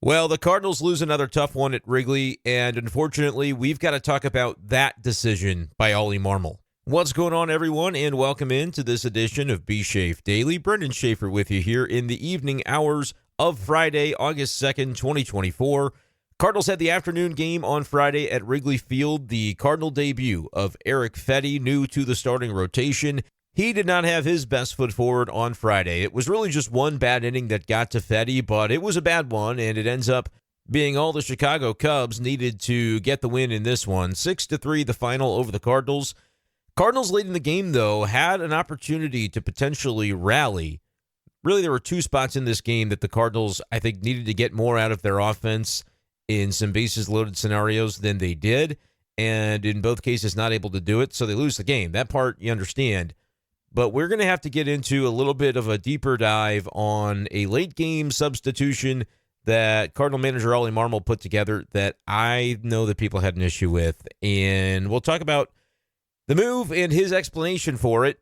Well, the Cardinals lose another tough one at Wrigley, and unfortunately, we've got to talk about that decision by Oli Marmol. What's going on, everyone, and welcome into this edition of b-schaeff Daily. Brenden Schaeffer with you here in the evening hours of Friday, August 2nd, 2024. Cardinals had the afternoon game on Friday at Wrigley Field, the Cardinal debut of Erick Fedde, new to the starting rotation. He did not have his best foot forward on Friday. It was really just one bad inning that got to Fedde, but it was a bad one, and it ends up being all the Chicago Cubs needed to get the win in this one. 6-3 the final over the Cardinals. Cardinals late in the game, though, had an opportunity to potentially rally. Really, there were two spots in this game that the Cardinals, I think, needed to get more out of their offense in some bases-loaded scenarios than they did, and in both cases not able to do it, so they lose the game. That part, you understand. But we're going to have to get into a little bit of a deeper dive on a late-game substitution that Cardinal manager Oli Marmol put together that I know that people had an issue with. And we'll talk about the move and his explanation for it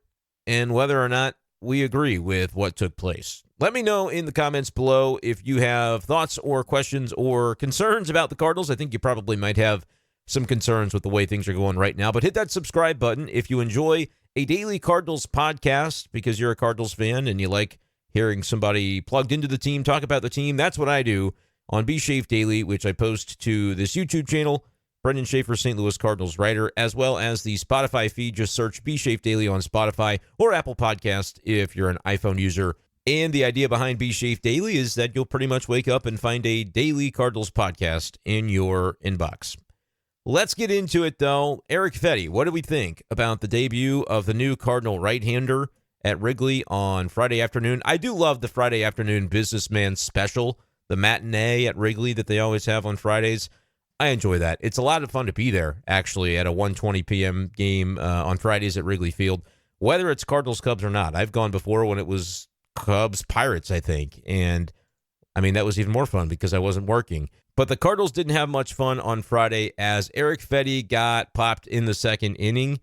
and whether or not we agree with what took place. Let me know in the comments below if you have thoughts or questions or concerns about the Cardinals. I think you probably might have some concerns with the way things are going right now. But hit that subscribe button if you enjoy a daily Cardinals podcast because you're a Cardinals fan and you like hearing somebody plugged into the team talk about the team. That's what I do on b-schaeff Daily, which I post to this YouTube channel, Brandon Schaeffer, St. Louis Cardinals writer, as well as the Spotify feed. Just search b-schaeff Daily on Spotify or Apple Podcast if you're an iPhone user. And the idea behind b-schaeff Daily is that you'll pretty much wake up and find a daily Cardinals podcast in your inbox. Let's get into it, though. Erick Fedde, what do we think about the debut of the new Cardinal right-hander at Wrigley on Friday afternoon? I do love the Friday afternoon businessman special, the matinee at Wrigley that they always have on Fridays. I enjoy that. It's a lot of fun to be there, actually, at a 1:20 p.m. game on Fridays at Wrigley Field, whether it's Cardinals-Cubs or not. I've gone before when it was Cubs-Pirates, I think, and I mean, that was even more fun because I wasn't working. But the Cardinals didn't have much fun on Friday as Erick Fedde got popped in the second inning,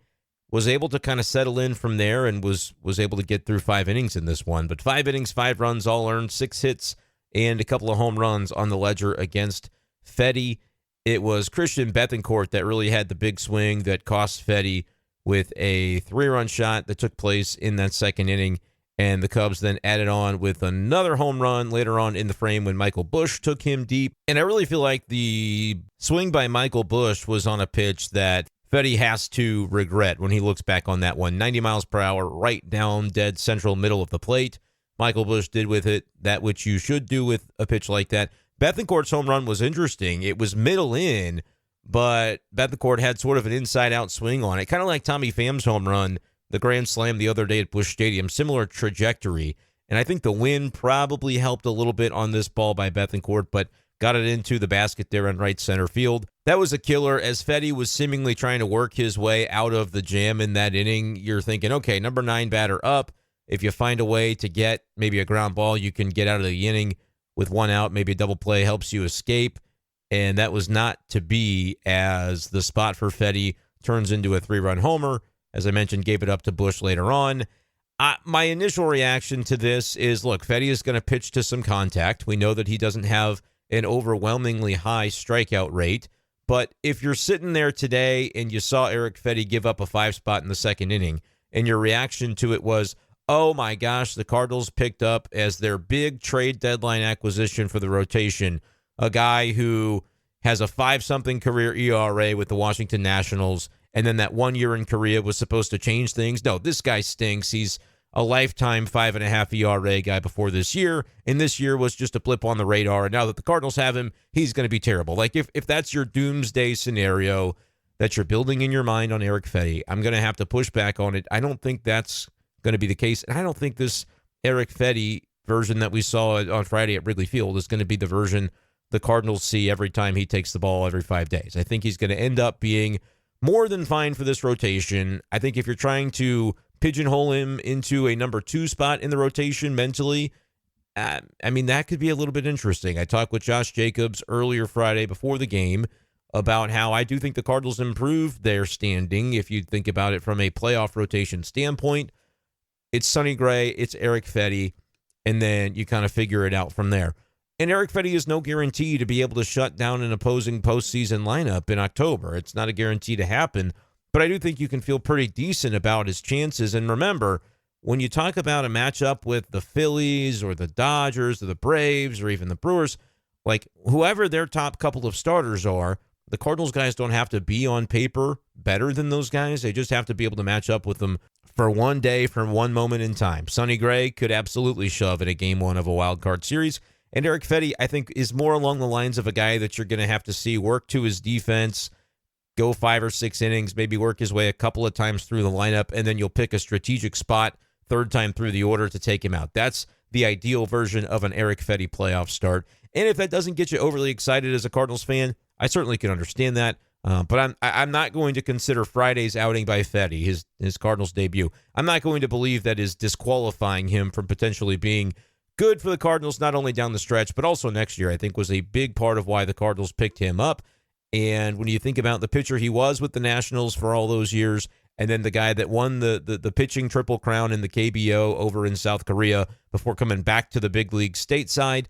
was able to kind of settle in from there and was able to get through 5 innings in this one. But 5 innings, 5 runs, all earned, 6 hits, and a couple of home runs on the ledger against Fedde. It was Christian Bethancourt that really had the big swing that cost Fedde with a 3-run shot that took place in that second inning. And the Cubs then added on with another home run later on in the frame when Michael Busch took him deep. And I really feel like the swing by Michael Busch was on a pitch that Fedde has to regret when he looks back on that one. 90 miles per hour, right down dead central middle of the plate. Michael Busch did with it that which you should do with a pitch like that. Bethancourt's home run was interesting. It was middle in, but Bethancourt had sort of an inside-out swing on it, kind of like Tommy Pham's home run, the grand slam the other day at Busch Stadium, similar trajectory. And I think the wind probably helped a little bit on this ball by Bethancourt, but got it into the basket there in right center field. That was a killer as Fedde was seemingly trying to work his way out of the jam in that inning. You're thinking, okay, number 9 batter up. If you find a way to get maybe a ground ball, you can get out of the inning with 1 out. Maybe a double play helps you escape. And that was not to be as the spot for Fedde turns into a 3-run homer. As I mentioned, gave it up to Busch later on. My initial reaction to this is, look, Fedde is going to pitch to some contact. We know that he doesn't have an overwhelmingly high strikeout rate. But if you're sitting there today and you saw Erick Fedde give up a 5 spot in the second inning, and your reaction to it was, oh my gosh, the Cardinals picked up as their big trade deadline acquisition for the rotation a guy who has a 5-something career ERA with the Washington Nationals, and then that 1 year in Korea was supposed to change things. No, this guy stinks. He's a lifetime 5.5 ERA guy before this year, and this year was just a blip on the radar. And now that the Cardinals have him, he's going to be terrible. Like, if that's your doomsday scenario that you're building in your mind on Erick Fedde, I'm going to have to push back on it. I don't think that's going to be the case, and I don't think this Erick Fedde version that we saw on Friday at Wrigley Field is going to be the version the Cardinals see every time he takes the ball every 5 days. I think he's going to end up being more than fine for this rotation. I think if you're trying to pigeonhole him into a number 2 spot in the rotation mentally, I mean, that could be a little bit interesting. I talked with Josh Jacobs earlier Friday before the game about how I do think the Cardinals improved their standing. If you think about it from a playoff rotation standpoint, it's Sonny Gray, it's Erick Fedde, and then you kind of figure it out from there. And Erick Fedde is no guarantee to be able to shut down an opposing postseason lineup in October. It's not a guarantee to happen, but I do think you can feel pretty decent about his chances. And remember, when you talk about a matchup with the Phillies or the Dodgers or the Braves or even the Brewers, like whoever their top couple of starters are, the Cardinals guys don't have to be on paper better than those guys. They just have to be able to match up with them for one day, from one moment in time. Sonny Gray could absolutely shove in a game one of a wild card series. And Erick Fedde, I think, is more along the lines of a guy that you're going to have to see work to his defense, go 5 or 6 innings, maybe work his way a couple of times through the lineup, and then you'll pick a strategic spot third time through the order to take him out. That's the ideal version of an Erick Fedde playoff start. And if that doesn't get you overly excited as a Cardinals fan, I certainly can understand that. But I'm not going to consider Friday's outing by Fedde, his Cardinals debut, I'm not going to believe that is disqualifying him from potentially being good for the Cardinals, not only down the stretch, but also next year. I think was a big part of why the Cardinals picked him up. And when you think about the pitcher he was with the Nationals for all those years, and then the guy that won the pitching triple crown in the KBO over in South Korea before coming back to the big league stateside,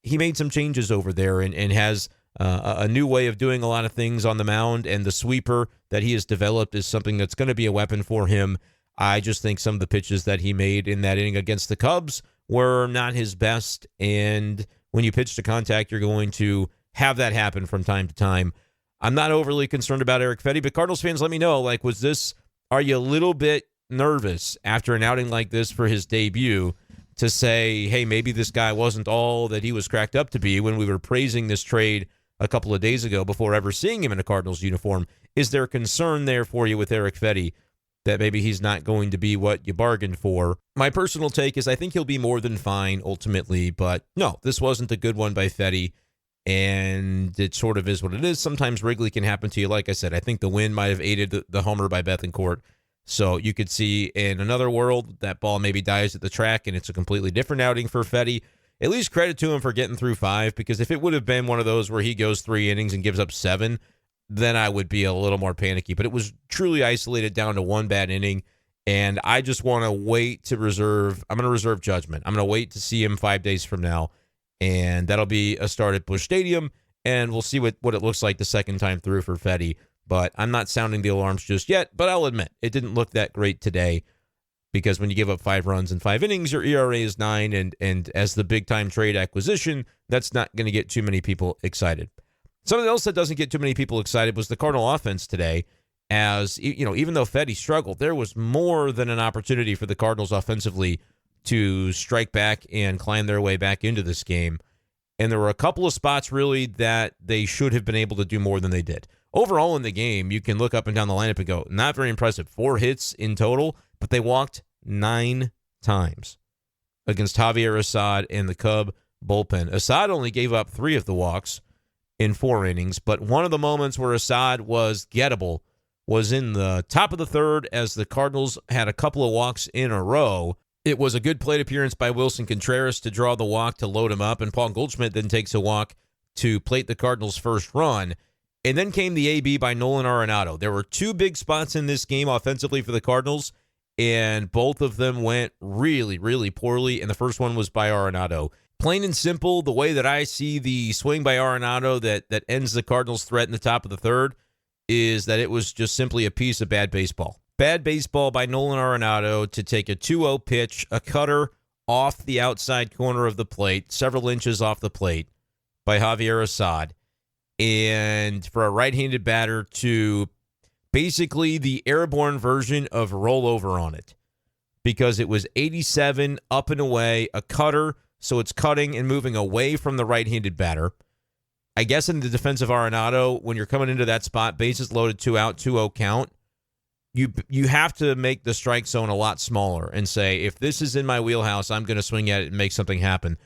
he made some changes over there and has a new way of doing a lot of things on the mound, and the sweeper that he has developed is something that's going to be a weapon for him. I just think some of the pitches that he made in that inning against the Cubs were not his best, and when you pitch to contact, you're going to have that happen from time to time. I'm not overly concerned about Erick Fedde, but Cardinals fans, let me know, like, are you a little bit nervous after an outing like this for his debut to say, hey, maybe this guy wasn't all that he was cracked up to be when we were praising this trade a couple of days ago before ever seeing him in a Cardinals uniform? Is there concern there for you with Erick Fedde that maybe he's not going to be what you bargained for? My personal take is I think he'll be more than fine ultimately, but no, this wasn't a good one by Fedde, and it sort of is what it is. Sometimes Wrigley can happen to you. Like I said, I think the win might have aided the homer by Bethancourt. So you could see in another world that ball maybe dies at the track and it's a completely different outing for Fedde. At least credit to him for getting through 5, because if it would have been one of those where he goes 3 innings and gives up 7, then I would be a little more panicky. But it was truly isolated down to 1 bad inning, and I just want to wait to reserve. I'm going to reserve judgment. I'm going to wait to see him 5 days from now, and that'll be a start at Busch Stadium, and we'll see what it looks like the second time through for Fedde. But I'm not sounding the alarms just yet, but I'll admit, it didn't look that great today, because when you give up 5 runs in 5 innings, your ERA is 9, and as the big-time trade acquisition, that's not going to get too many people excited. Something else that doesn't get too many people excited was the Cardinal offense today, as, you know, even though Fedde struggled, there was more than an opportunity for the Cardinals offensively to strike back and climb their way back into this game. And there were a couple of spots, really, that they should have been able to do more than they did. Overall in the game, you can look up and down the lineup and go, not very impressive. 4 hits in total, but they walked 9 times against Javier Assad and the Cub bullpen. Assad only gave up 3 of the walks in 4 innings, but one of the moments where Assad was gettable was in the top of the 3rd as the Cardinals had a couple of walks in a row. It was a good plate appearance by Wilson Contreras to draw the walk to load him up, and Paul Goldschmidt then takes a walk to plate the Cardinals' first run. And then came the AB by Nolan Arenado. There were 2 big spots in this game offensively for the Cardinals, and both of them went really, really poorly, and the first one was by Arenado. Plain and simple, the way that I see the swing by Arenado that ends the Cardinals' threat in the top of the 3rd is that it was just simply a piece of bad baseball. Bad baseball by Nolan Arenado to take a 2-0 pitch, a cutter off the outside corner of the plate, several inches off the plate by Javier Assad, and for a right-handed batter to basically the airborne version of rollover on it, because it was 87 up and away, a cutter, so it's cutting and moving away from the right-handed batter. I guess in the defense of Arenado, when you're coming into that spot, bases loaded, 2 out, 2-0 count, you have to make the strike zone a lot smaller and say, if this is in my wheelhouse, I'm going to swing at it and make something happen.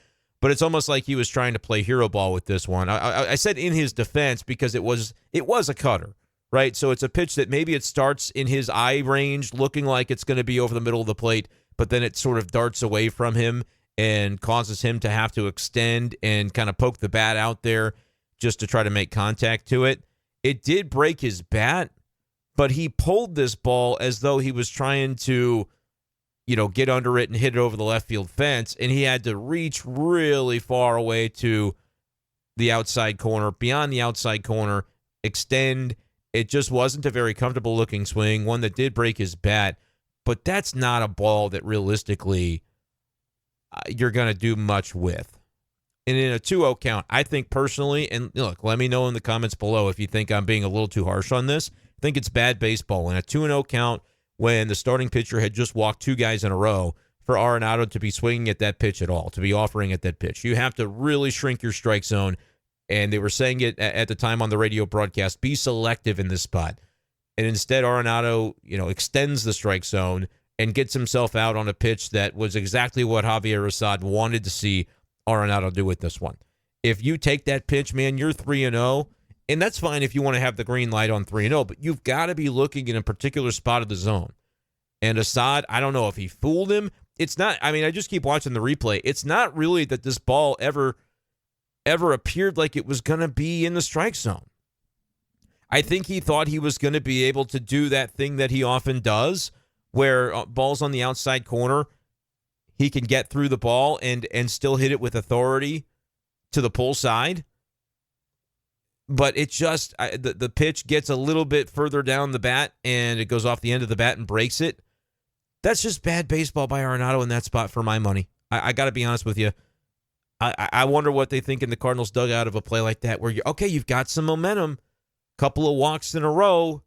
But it's almost like he was trying to play hero ball with this one. I said in his defense because it was a cutter, right? So it's a pitch that maybe it starts in his eye range, looking like it's going to be over the middle of the plate, but then it sort of darts away from him and causes him to have to extend and kind of poke the bat out there just to try to make contact to it. It did break his bat, but he pulled this ball as though he was trying to, get under it and hit it over the left field fence, and he had to reach really far away to the outside corner, beyond the outside corner, extend. It just wasn't a very comfortable looking swing, one that did break his bat, but that's not a ball that realistically you're going to do much with. And in a 2-0 count, I think personally, and look, let me know in the comments below if you think I'm being a little too harsh on this. I think it's bad baseball. In a 2-0 count, when the starting pitcher had just walked 2 guys in a row, for Arenado to be swinging at that pitch at all, to be offering at that pitch. You have to really shrink your strike zone. And they were saying it at the time on the radio broadcast, be selective in this spot. And instead, Arenado, extends the strike zone and gets himself out on a pitch that was exactly what Javier Assad wanted to see Arenado do with this one. If you take that pitch, man, you're 3-0, and that's fine if you want to have the green light on 3-0, but you've got to be looking in a particular spot of the zone. And Assad, I don't know if he fooled him. It's not, I just keep watching the replay. It's not really that this ball ever appeared like it was going to be in the strike zone. I think he thought he was going to be able to do that thing that he often does, where balls on the outside corner, he can get through the ball and still hit it with authority to the pull side. But it just, the pitch gets a little bit further down the bat, and it goes off the end of the bat and breaks it. That's just bad baseball by Arenado in that spot for my money. I got to be honest with you. I wonder what they think in the Cardinals dugout of a play like that where you've got some momentum, couple of walks in a row.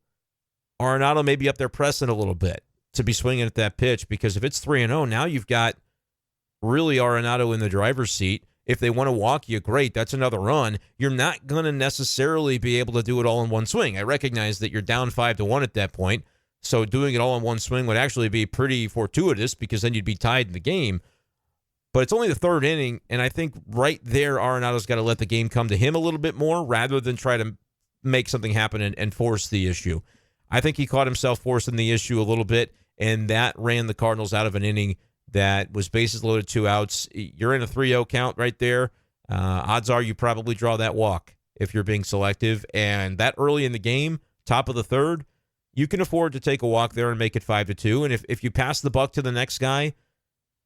Arenado may be up there pressing a little bit to be swinging at that pitch, because if it's 3-0, now you've got really Arenado in the driver's seat. If they want to walk you, great, that's another run. You're not going to necessarily be able to do it all in one swing. I recognize that you're down 5-1 at that point, so doing it all in one swing would actually be pretty fortuitous, because then you'd be tied in the game. But it's only the third inning, and I think right there Arenado's got to let the game come to him a little bit more rather than try to make something happen and force the issue. I think he caught himself forcing the issue a little bit, and that ran the Cardinals out of an inning that was bases loaded, 2 outs. You're in a 3-0 count right there. Odds are you probably draw that walk if you're being selective. And that early in the game, top of the third, you can afford to take a walk there and make it 5-2. And if you pass the buck to the next guy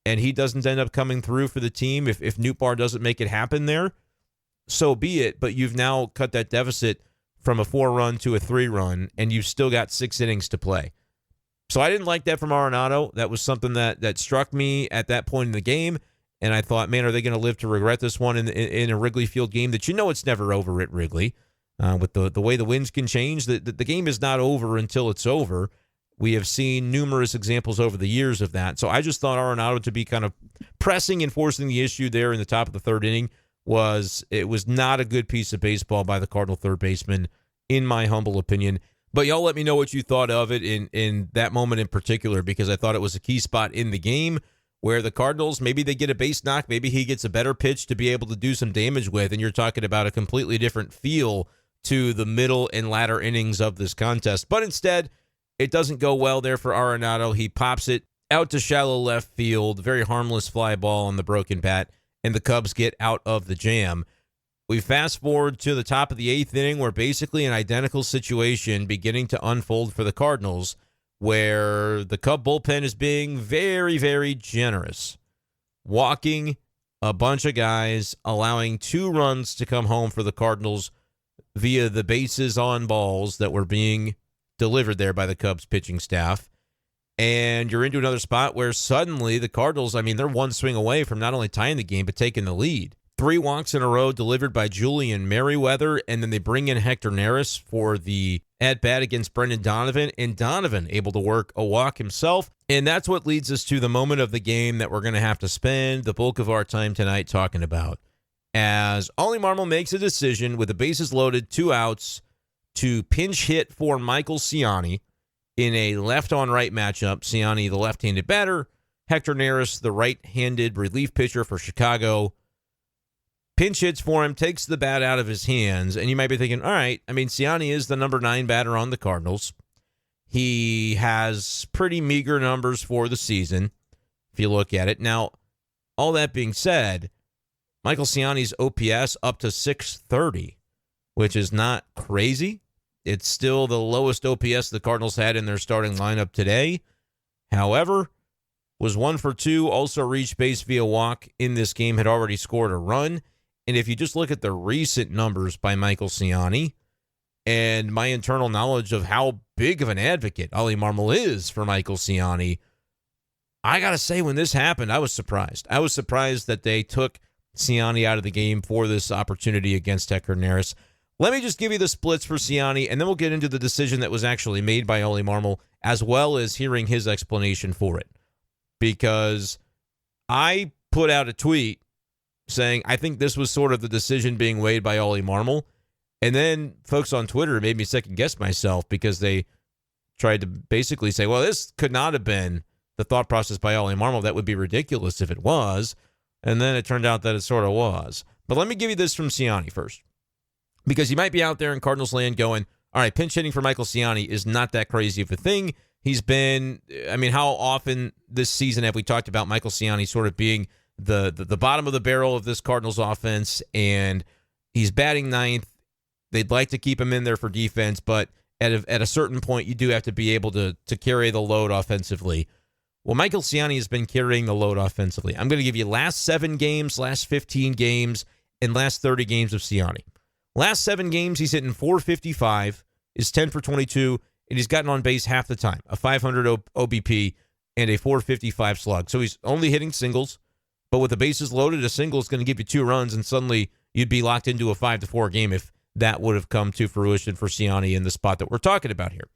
and he doesn't end up coming through for the team, if Nootbaar doesn't make it happen there, so be it. But you've now cut that deficit from a 4-run to a 3-run, and you've still got 6 innings to play. So I didn't like that from Arenado. That was something that struck me at that point in the game, and I thought, man, are they going to live to regret this one in a Wrigley Field game that it's never over at Wrigley? With the way the winds can change, the game is not over until it's over. We have seen numerous examples over the years of that. So I just thought Arenado to be kind of pressing and forcing the issue there in the top of the third inning was not a good piece of baseball by the Cardinal third baseman, in my humble opinion. But y'all let me know what you thought of it in that moment in particular, because I thought it was a key spot in the game where the Cardinals, maybe they get a base knock, maybe he gets a better pitch to be able to do some damage with, and you're talking about a completely different feel to the middle and latter innings of this contest. But instead, it doesn't go well there for Arenado. He pops it out to shallow left field, very harmless fly ball on the broken bat, and the Cubs get out of the jam. We fast forward to the top of the 8th inning, where basically an identical situation beginning to unfold for the Cardinals, where the Cub bullpen is being very, very generous, walking a bunch of guys, allowing 2 runs to come home for the Cardinals via the bases on balls that were being delivered there by the Cubs pitching staff. And you're into another spot where suddenly the Cardinals, they're one swing away from not only tying the game, but taking the lead. 3 walks in a row delivered by Julian Merriweather, and then they bring in Hector Neris for the at-bat against Brendan Donovan, and Donovan able to work a walk himself. And that's what leads us to the moment of the game that we're going to have to spend the bulk of our time tonight talking about, as Oli Marmol makes a decision with the bases loaded, 2 outs, to pinch hit for Michael Siani in a left-on-right matchup. Siani, the left-handed batter, Hector Neris, the right-handed relief pitcher for Chicago, pinch hits for him, takes the bat out of his hands, and you might be thinking, all right, Siani is the number 9 batter on the Cardinals. He has pretty meager numbers for the season, if you look at it. Now, all that being said, Michael Siani's OPS up to 630, which is not crazy. It's still the lowest OPS the Cardinals had in their starting lineup today. However, was 1 for 2, also reached base via walk in this game, had already scored a run. And if you just look at the recent numbers by Michael Siani and my internal knowledge of how big of an advocate Oli Marmol is for Michael Siani, I got to say, when this happened, I was surprised. I was surprised that they took Siani out of the game for this opportunity against Hector Neris. Let me just give you the splits for Siani, and then we'll get into the decision that was actually made by Oli Marmol, as well as hearing his explanation for it. Because I put out a tweet saying I think this was sort of the decision being weighed by Oli Marmol, and then folks on Twitter made me second-guess myself because they tried to basically say, well, this could not have been the thought process by Oli Marmol. That would be ridiculous if it was. And then it turned out that it sort of was. But let me give you this from Siani first. Because you might be out there in Cardinals land going, all right, pinch hitting for Michael Siani is not that crazy of a thing. He's been, how often this season have we talked about Michael Siani sort of being the bottom of the barrel of this Cardinals offense, and he's batting ninth. They'd like to keep him in there for defense, but at a certain point, you do have to be able to carry the load offensively. Well, Michael Siani has been carrying the load offensively. I'm going to give you last 7 games, last 15 games, and last 30 games of Siani. Last 7 games, he's hitting .455, is 10 for 22, and he's gotten on base half the time, a .500 OBP and a .455 slug. So he's only hitting singles, but with the bases loaded, a single is going to give you 2 runs, and suddenly you'd be locked into a 5-4 game if that would have come to fruition for Siani in the spot that we're talking about here.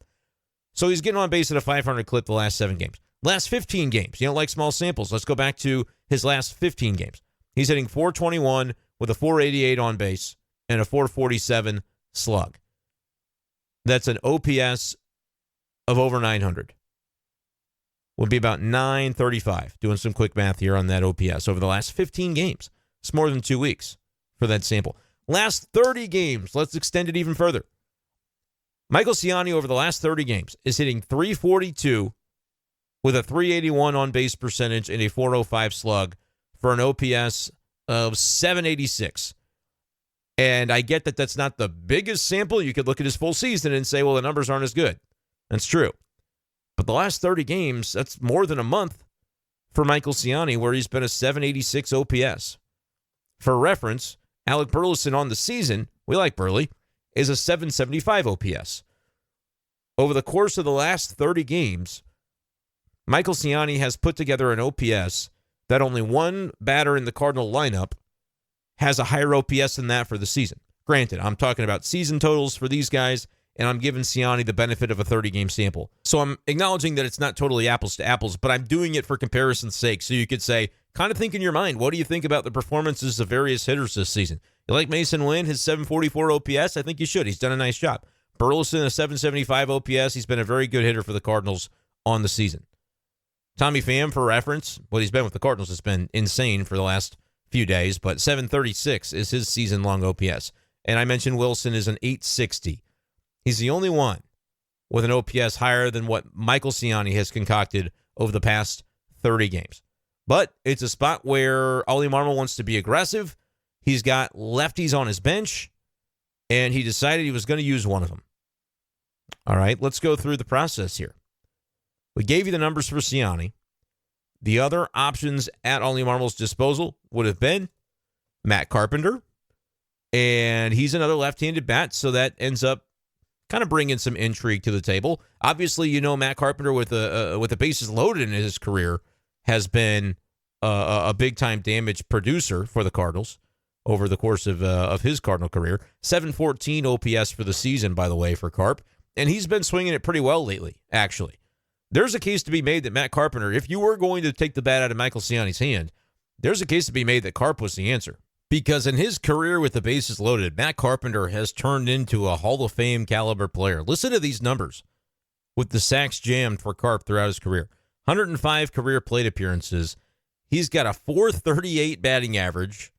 So he's getting on base at a .500 clip the last 7 games. Last 15 games, you don't like small samples. Let's go back to his last 15 games. He's hitting .421 with a .488 on base and a .447 slug. That's an OPS of over 900. Would be about 935. Doing some quick math here on that OPS over the last 15 games. It's more than 2 weeks for that sample. Last 30 games, let's extend it even further. Michael Siani over the last 30 games is hitting .342 with a .381 on-base percentage and a .405 slug for an OPS of 786. And I get that that's not the biggest sample. You could look at his full season and say, well, the numbers aren't as good. That's true. But the last 30 games, that's more than a month for Michael Siani, where he's been a 786 OPS. For reference, Alec Burleson on the season, we like Burley, is a 775 OPS. Over the course of the last 30 games, Michael Siani has put together an OPS that only one batter in the Cardinal lineup has a higher OPS than that for the season. Granted, I'm talking about season totals for these guys, and I'm giving Siani the benefit of a 30-game sample. So I'm acknowledging that it's not totally apples to apples, but I'm doing it for comparison's sake. So you could say, kind of think in your mind, what do you think about the performances of various hitters this season? You like Mason Wynn, his 744 OPS? I think you should. He's done a nice job. Burleson, a 775 OPS. He's been a very good hitter for the Cardinals on the season. Tommy Pham, for reference, what he's been with the Cardinals has been insane for the last few days, but 736 is his season-long OPS. And I mentioned Wilson is an 860. He's the only one with an OPS higher than what Michael Siani has concocted over the past 30 games. But it's a spot where Oli Marmol wants to be aggressive. He's got lefties on his bench, and he decided he was going to use one of them. All right, let's go through the process here. We gave you the numbers for Siani. The other options at Oli Marmol's disposal would have been Matt Carpenter, and he's another left-handed bat, so that ends up kind of bringing some intrigue to the table. Obviously, you know Matt Carpenter with the bases loaded in his career has been a big-time damage producer for the Cardinals over the course of his Cardinal career. 714 OPS for the season, by the way, for Carp, and he's been swinging it pretty well lately, actually. There's a case to be made that Matt Carpenter, if you were going to take the bat out of Michael Siani's hand, there's a case to be made that Carp was the answer. Because in his career with the bases loaded, Matt Carpenter has turned into a Hall of Fame caliber player. Listen to these numbers with the sacks jammed for Carp throughout his career. 105 career plate appearances. He's got a .438 batting average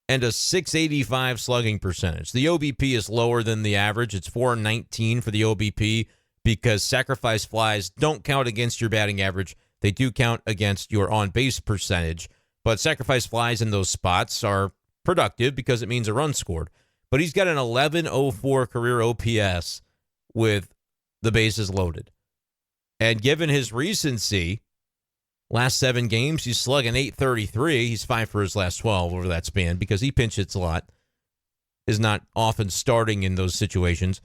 and a .685 slugging percentage. The OBP is lower than the average. It's .419 for the OBP because sacrifice flies don't count against your batting average. They do count against your on-base percentage. But sacrifice flies in those spots are productive because it means a run scored. But he's got an 1104 career OPS with the bases loaded. And given his recency, Last 7 games, he's slugging .833. He's 5 for his last 12 over that span because he pinch hits a lot. Is not often starting in those situations.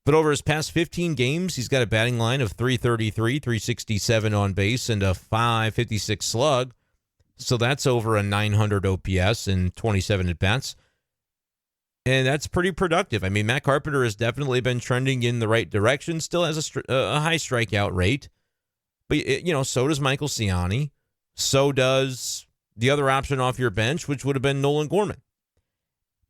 But over his past 15 games, he's got a batting line of .333, .367 on base, and a .556 slug. So that's over a .900 OPS and 27 at-bats. And that's pretty productive. I mean, Matt Carpenter has definitely been trending in the right direction. Still has a high strikeout rate. But, so does Michael Siani. So does the other option off your bench, which would have been Nolan Gorman.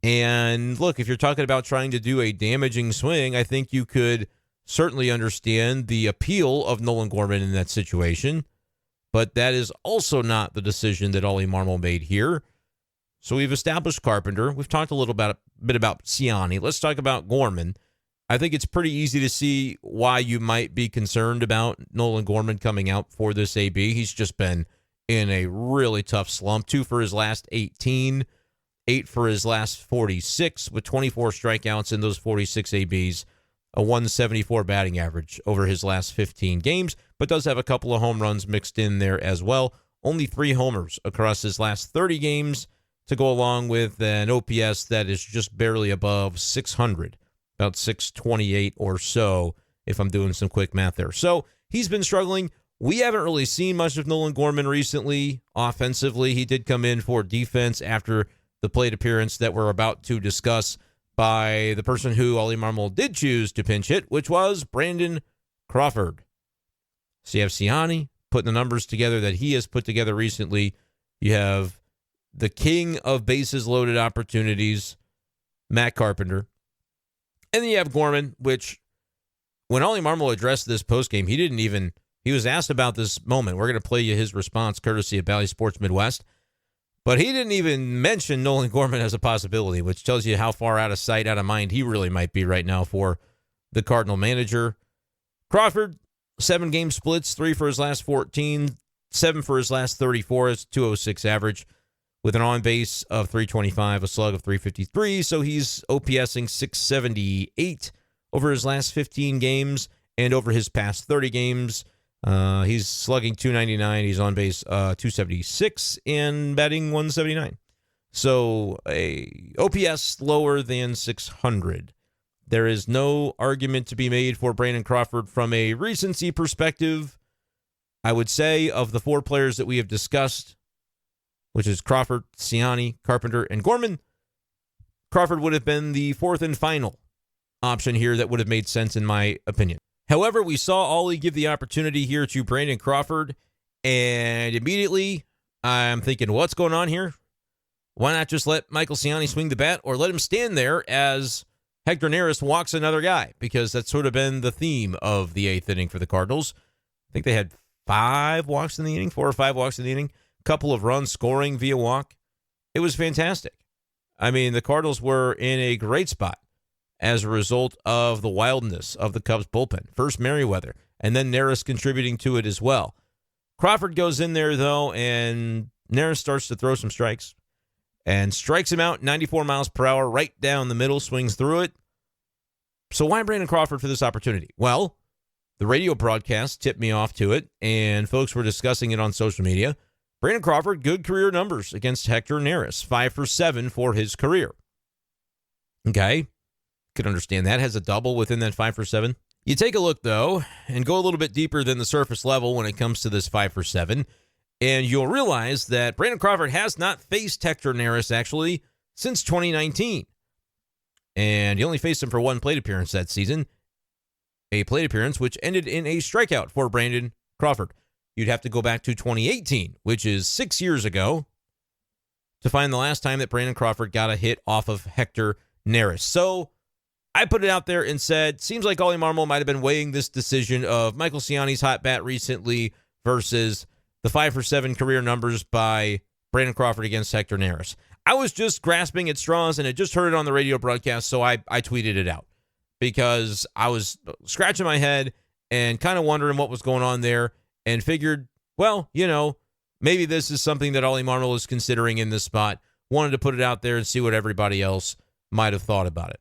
And look, if you're talking about trying to do a damaging swing, I think you could certainly understand the appeal of Nolan Gorman in that situation. But that is also not the decision that Oli Marmol made here. So we've established Carpenter. We've talked a little bit about Siani. Let's talk about Gorman. I think it's pretty easy to see why you might be concerned about Nolan Gorman coming out for this AB. He's just been in a really tough slump. 2 for his last 18, 8 for his last 46, with 24 strikeouts in those 46 ABs, a 174 batting average over his last 15 games, but does have a couple of home runs mixed in there as well. Only 3 homers across his last 30 games to go along with an OPS that is just barely above 600, about 628 or so, if I'm doing some quick math there. So he's been struggling. We haven't really seen much of Nolan Gorman recently offensively. He did come in for defense after the plate appearance that we're about to discuss by the person who Oli Marmol did choose to pinch hit, which was Brandon Crawford. So you have Siani putting the numbers together that he has put together recently. You have the king of bases loaded opportunities, Matt Carpenter. And then you have Gorman, which when Oli Marmol addressed this postgame, he was asked about this moment. We're going to play you his response courtesy of Bally Sports Midwest. But he didn't even mention Nolan Gorman as a possibility, which tells you how far out of sight, out of mind he really might be right now for the Cardinal manager. Crawford, 7 game splits, 3 for his last 14, 7 for his last 34. It's 206 average with an on-base of 325, a slug of 353. So he's OPSing 678 over his last 15 games, and over his past 30 games, he's slugging 299. He's on base 276 and batting 179. So a OPS lower than 600. There is no argument to be made for Brandon Crawford from a recency perspective. I would say of the 4 players that we have discussed, which is Crawford, Siani, Carpenter, and Gorman, Crawford would have been the 4th and final option here that would have made sense in my opinion. However, we saw Oli give the opportunity here to Brandon Crawford, and immediately I'm thinking, what's going on here? Why not just let Michael Siani swing the bat, or let him stand there as Hector Neris walks another guy? Because that's sort of been the theme of the 8th inning for the Cardinals. I think they had 5 walks in the inning, 4 or 5 walks in the inning, couple of runs scoring via walk. It was fantastic. I mean, the Cardinals were in a great spot as a result of the wildness of the Cubs bullpen. First Merriweather, and then Neris contributing to it as well. Crawford goes in there, though, and Neris starts to throw some strikes and strikes him out 94 miles per hour right down the middle, swings through it. So why Brandon Crawford for this opportunity? Well, the radio broadcast tipped me off to it, and folks were discussing it on social media. Brandon Crawford, good career numbers against Hector Neris, 5 for 7 for his career. Okay, could understand that. Has a double within that 5 for 7. You take a look, though, and go a little bit deeper than the surface level when it comes to this 5 for 7, and you'll realize that Brandon Crawford has not faced Hector Neris, actually, since 2019. And he only faced him for 1 plate appearance that season, a plate appearance which ended in a strikeout for Brandon Crawford. You'd have to go back to 2018, which is 6 years ago, to find the last time that Brandon Crawford got a hit off of Hector Neris. So I put it out there and said, seems like Oli Marmol might have been weighing this decision of Michael Siani's hot bat recently versus the 5 for 7 career numbers by Brandon Crawford against Hector Neris. I was just grasping at straws, and I just heard it on the radio broadcast, so I tweeted it out because I was scratching my head and kind of wondering what was going on there, and figured, well, maybe this is something that Oli Marmol is considering in this spot. Wanted to put it out there and see what everybody else might have thought about it.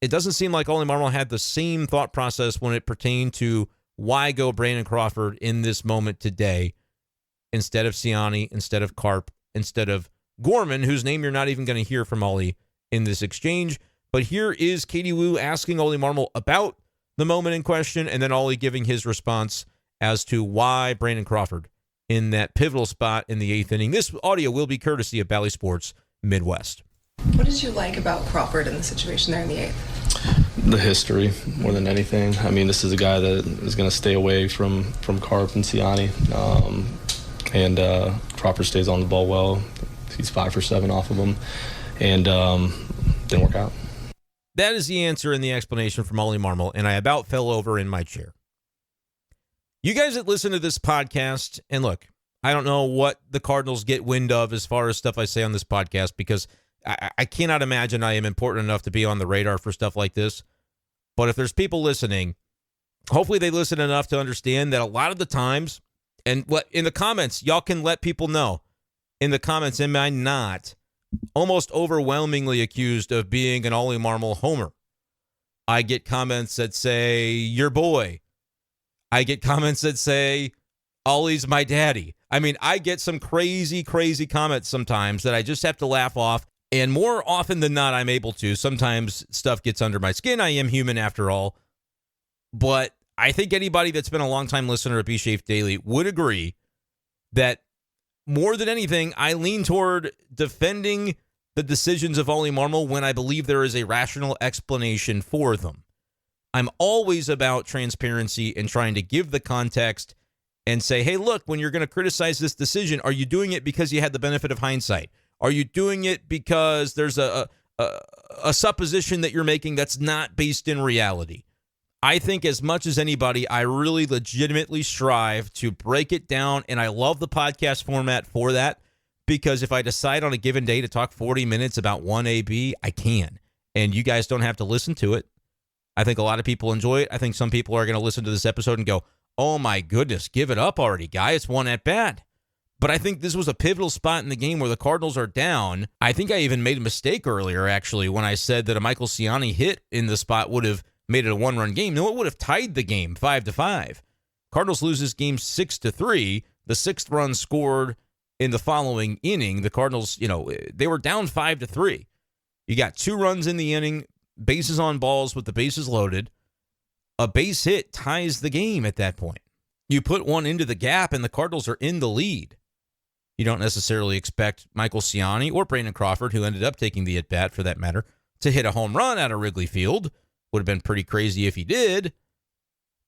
it doesn't seem like Oli Marmol had the same thought process when it pertained to why go Brandon Crawford in this moment today instead of Siani, instead of Carp, instead of Gorman, whose name you're not even going to hear from Oli in this exchange. But here is Katie Woo asking Oli Marmol about the moment in question, and then Oli giving his response as to why Brandon Crawford in that pivotal spot in the 8th inning. This audio will be courtesy of Bally Sports Midwest. What did you like about Crawford in the situation there in the 8th? The history, more than anything. I mean, this is a guy that is going to stay away from Carp and Siani. Crawford stays on the ball well. He's 5 for 7 off of him. And didn't work out. That is the answer and the explanation from Oli Marmol, and I about fell over in my chair. You guys that listen to this podcast, and look, I don't know what the Cardinals get wind of as far as stuff I say on this podcast, because I cannot imagine I am important enough to be on the radar for stuff like this. But if there's people listening, hopefully they listen enough to understand that a lot of the times, and what in the comments, y'all can let people know. In the comments, am I not almost overwhelmingly accused of being an Oli Marmol homer? I get comments that say, your boy. I get comments that say, Oli's my daddy. I mean, I get some crazy, crazy comments sometimes that I just have to laugh off. And more often than not, I'm able to. Sometimes stuff gets under my skin. I am human after all. But I think anybody that's been a longtime listener of b-schaeff Daily would agree that more than anything, I lean toward defending the decisions of Oli Marmol when I believe there is a rational explanation for them. I'm always about transparency and trying to give the context and say, hey, look, when you're going to criticize this decision, are you doing it because you had the benefit of hindsight? Are you doing it because there's a supposition that you're making that's not based in reality? I think as much as anybody, I really legitimately strive to break it down, and I love the podcast format for that, because if I decide on a given day to talk 40 minutes about one AB, I can, and you guys don't have to listen to it. I think a lot of people enjoy it. I think some people are going to listen to this episode and go, oh my goodness, give it up already, guy. It's one at bat. But I think this was a pivotal spot in the game where the Cardinals are down. I think I even made a mistake earlier, actually, when I said that a Michael Siani hit in the spot would have made it a one-run game. No, it would have tied the game 5-5. Cardinals lose this game 6-3. The 6th run scored in the following inning. The Cardinals, they were down 5-3. You got 2 runs in the inning, bases on balls with the bases loaded. A base hit ties the game at that point. You put one into the gap, and the Cardinals are in the lead. You don't necessarily expect Michael Siani or Brandon Crawford, who ended up taking the at-bat for that matter, to hit a home run out of Wrigley Field. Would have been pretty crazy if he did.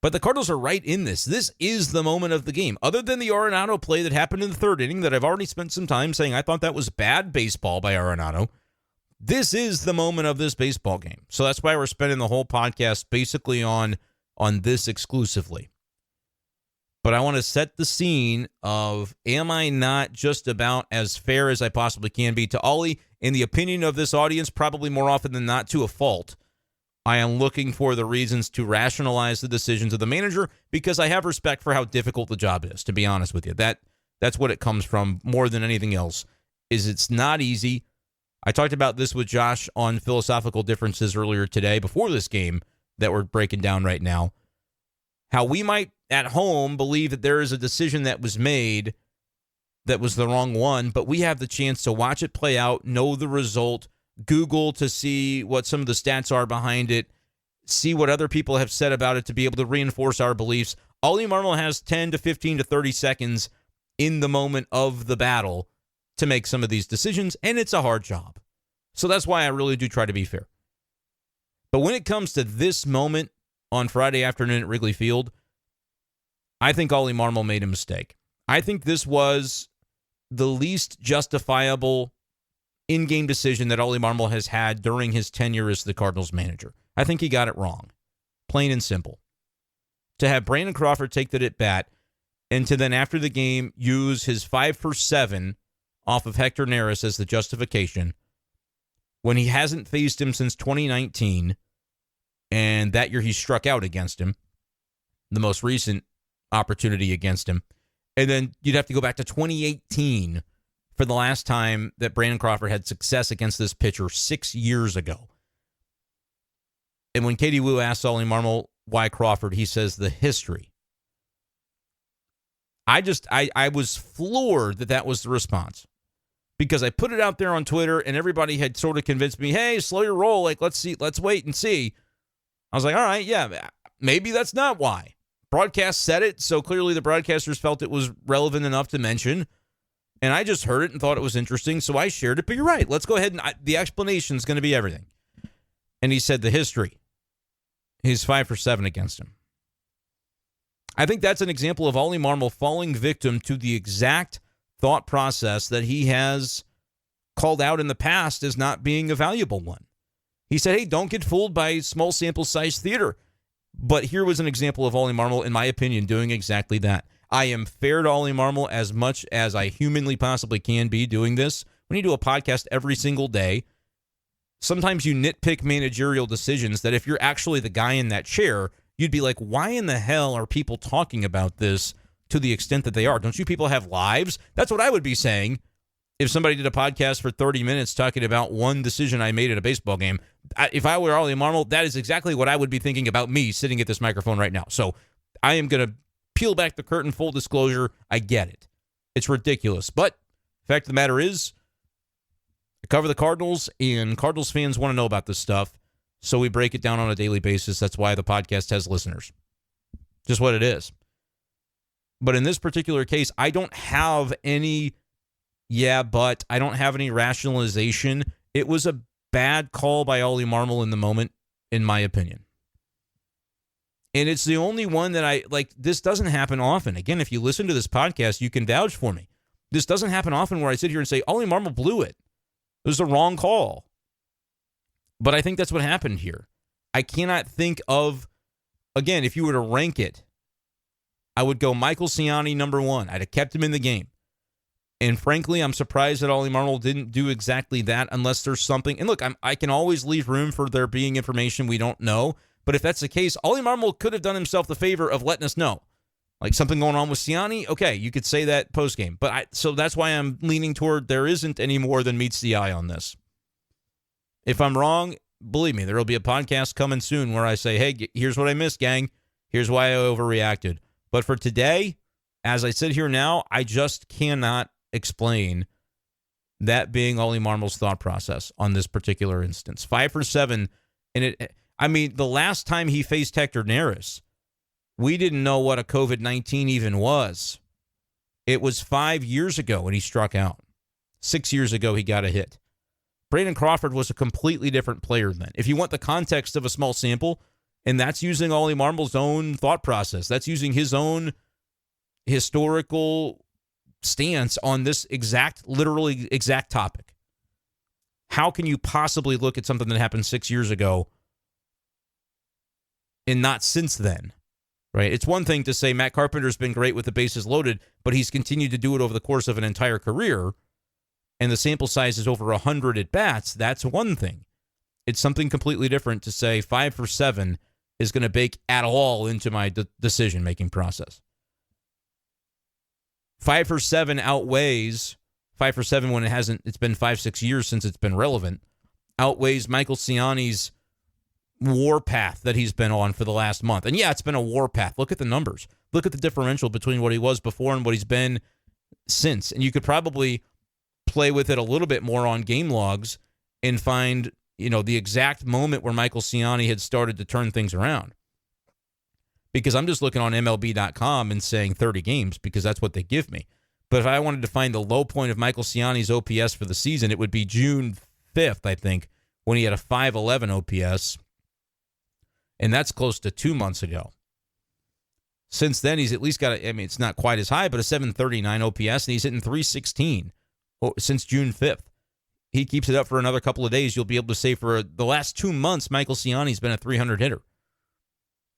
But the Cardinals are right in this. This is the moment of the game. Other than the Arenado play that happened in the 3rd inning that I've already spent some time saying I thought that was bad baseball by Arenado, this is the moment of this baseball game. So that's why we're spending the whole podcast basically on this exclusively. But I want to set the scene of, am I not just about as fair as I possibly can be to Oli? In the opinion of this audience, probably more often than not to a fault. I am looking for the reasons to rationalize the decisions of the manager because I have respect for how difficult the job is, to be honest with you. That's what it comes from more than anything else, is it's not easy. I talked about this with Josh on philosophical differences earlier today before this game that we're breaking down right now. How we might at home believe that there is a decision that was made that was the wrong one, but we have the chance to watch it play out, know the result, Google to see what some of the stats are behind it, see what other people have said about it to be able to reinforce our beliefs. Oli Marmol has 10 to 15 to 30 seconds in the moment of the battle to make some of these decisions, and it's a hard job. So that's why I really do try to be fair. But when it comes to this moment on Friday afternoon at Wrigley Field, I think Oli Marmol made a mistake. I think this was the least justifiable in-game decision that Oli Marmol has had during his tenure as the Cardinals manager. I think he got it wrong, plain and simple. To have Brandon Crawford take that at bat and to then after the game use his 5 for 7 off of Hector Neris as the justification when he hasn't faced him since 2019, and that year he struck out against him, the most recent opportunity against him. And then you'd have to go back to 2018 for the last time that Brandon Crawford had success against this pitcher 6 years ago. And when Katie Wu asks Oli Marmol why Crawford, he says the history. I was floored that was the response, because I put it out there on Twitter and everybody had sort of convinced me, hey, slow your roll. Like, let's wait and see. I was like, all right, yeah, maybe that's not why. Broadcast said it, so clearly the broadcasters felt it was relevant enough to mention. And I just heard it and thought it was interesting, so I shared it. But you're right. Let's go ahead and the explanation is going to be everything. And he said the history. He's 5 for 7 against him. I think that's an example of Oli Marmol falling victim to the exact thought process that he has called out in the past as not being a valuable one. He said, hey, don't get fooled by small sample size theater. But here was an example of Oli Marmol, in my opinion, doing exactly that. I am fair to Oli Marmol as much as I humanly possibly can be doing this. When you do a podcast every single day, sometimes you nitpick managerial decisions that if you're actually the guy in that chair, you'd be like, why in the hell are people talking about this to the extent that they are? Don't you people have lives? That's what I would be saying if somebody did a podcast for 30 minutes talking about one decision I made at a baseball game. If I were Oli Marmol, that is exactly what I would be thinking about me sitting at this microphone right now. So I am going to peel back the curtain, full disclosure. I get it. It's ridiculous. But the fact of the matter is, I cover the Cardinals, and Cardinals fans want to know about this stuff. So we break it down on a daily basis. That's why the podcast has listeners. Just what it is. But in this particular case, I don't have any, I don't have any rationalization. It was a bad call by Oli Marmol in the moment, in my opinion. And it's the only one that this doesn't happen often. Again, if you listen to this podcast, you can vouch for me. This doesn't happen often where I sit here and say, Oli Marmol blew it. It was the wrong call. But I think that's what happened here. I cannot think of, again, if you were to rank it, I would go Michael Siani number 1. I'd have kept him in the game. And frankly, I'm surprised that Oli Marmol didn't do exactly that unless there's something. And look, I can always leave room for there being information we don't know. But if that's the case, Oli Marmol could have done himself the favor of letting us know. Like something going on with Siani, okay, you could say that post-game. So that's why I'm leaning toward there isn't any more than meets the eye on this. If I'm wrong, believe me, there will be a podcast coming soon where I say, hey, here's what I missed, gang. Here's why I overreacted. But for today, as I sit here now, I just cannot explain that being Oli Marmol's thought process on this particular instance. 5 for 7. And the last time he faced Hector Neris, we didn't know what a COVID-19 even was. It was 5 years ago when he struck out. 6 years ago, he got a hit. Brandon Crawford was a completely different player then. If you want the context of a small sample, and that's using Oli Marmol's own thought process, that's using his own historical stance on this literally exact topic. How can you possibly look at something that happened 6 years ago and not since then? Right? It's one thing to say Matt Carpenter's been great with the bases loaded, but he's continued to do it over the course of an entire career, and the sample size is over 100 at-bats. That's one thing. It's something completely different to say 5 for 7 is going to bake at all into my decision-making process. 5 for 7 outweighs 5 for 7 when it's been 5-6 years since it's been relevant, outweighs Michael Siani's warpath that he's been on for the last month. And yeah, it's been a warpath. Look at the numbers. Look at the differential between what he was before and what he's been since. And you could probably play with it a little bit more on game logs and find, the exact moment where Michael Siani had started to turn things around. Because I'm just looking on MLB.com and saying 30 games because that's what they give me. But if I wanted to find the low point of Michael Siani's OPS for the season, it would be June 5th, I think, when he had a 511 OPS. And that's close to 2 months ago. Since then, he's at least got it's not quite as high, but a 739 OPS, and he's hitting 316 since June 5th. He keeps it up for another couple of days. You'll be able to say for the last 2 months, Michael Siani's been a 300 hitter.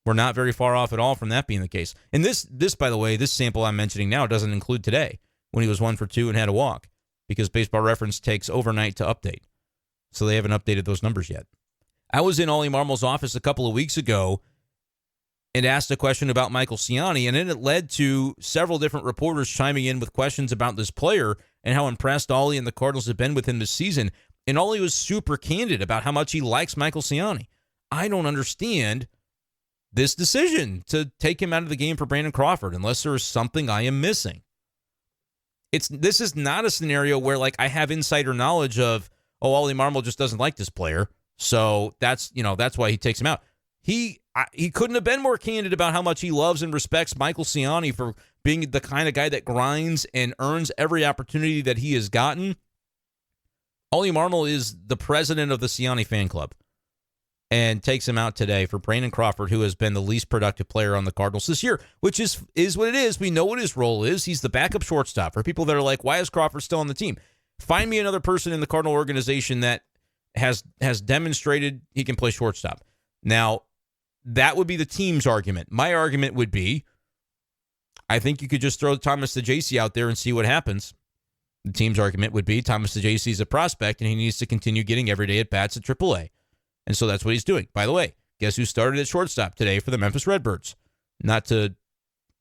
We're not very far off at all from that being the case. And this, by the way, this sample I'm mentioning now doesn't include today when he was 1 for 2 and had a walk because Baseball Reference takes overnight to update. So they haven't updated those numbers yet. I was in Oli Marmol's office a couple of weeks ago and asked a question about Michael Siani, and then it led to several different reporters chiming in with questions about this player and how impressed Oli and the Cardinals have been with him this season. And Oli was super candid about how much he likes Michael Siani. I don't understand this decision to take him out of the game for Brandon Crawford unless there is something I am missing. This is not a scenario where like I have insider knowledge of, oh, Oli Marmol just doesn't like this player, so that's why he takes him out. He couldn't have been more candid about how much he loves and respects Michael Siani for being the kind of guy that grinds and earns every opportunity that he has gotten. Oli Marmol is the president of the Siani fan club and takes him out today for Brandon Crawford, who has been the least productive player on the Cardinals this year, which is what it is. We know what his role is. He's the backup shortstop. For people that are like, why is Crawford still on the team? Find me another person in the Cardinal organization that has demonstrated he can play shortstop. Now, that would be the team's argument. My argument would be, I think you could just throw Thomas DeJacy out there and see what happens. The team's argument would be Thomas DeJacy is a prospect and he needs to continue getting everyday at-bats at AAA. And so that's what he's doing. By the way, guess who started at shortstop today for the Memphis Redbirds? Not to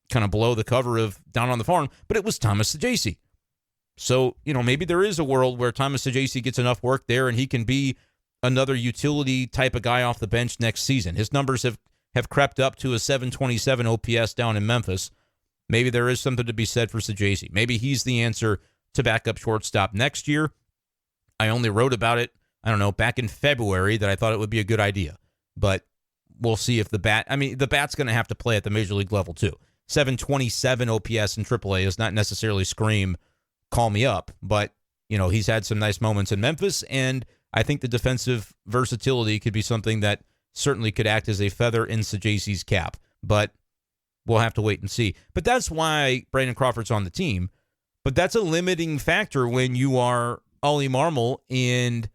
kind of blow the cover of Down on the Farm, but it was Thomas DeJacy. So, maybe there is a world where Thomas DeJacy gets enough work there and he can be another utility type of guy off the bench next season. His numbers have crept up to a 727 OPS down in Memphis. Maybe there is something to be said for DeJacy. Maybe he's the answer to backup shortstop next year. I only wrote about it, back in February that I thought it would be a good idea. But we'll see if the bat's going to have to play at the major league level too. 727 OPS in AAA does not necessarily scream, call me up. But, he's had some nice moments in Memphis, and I think the defensive versatility could be something that certainly could act as a feather in DeJacy's cap. But we'll have to wait and see. But that's why Brandon Crawford's on the team. But that's a limiting factor when you are Oli Marmol and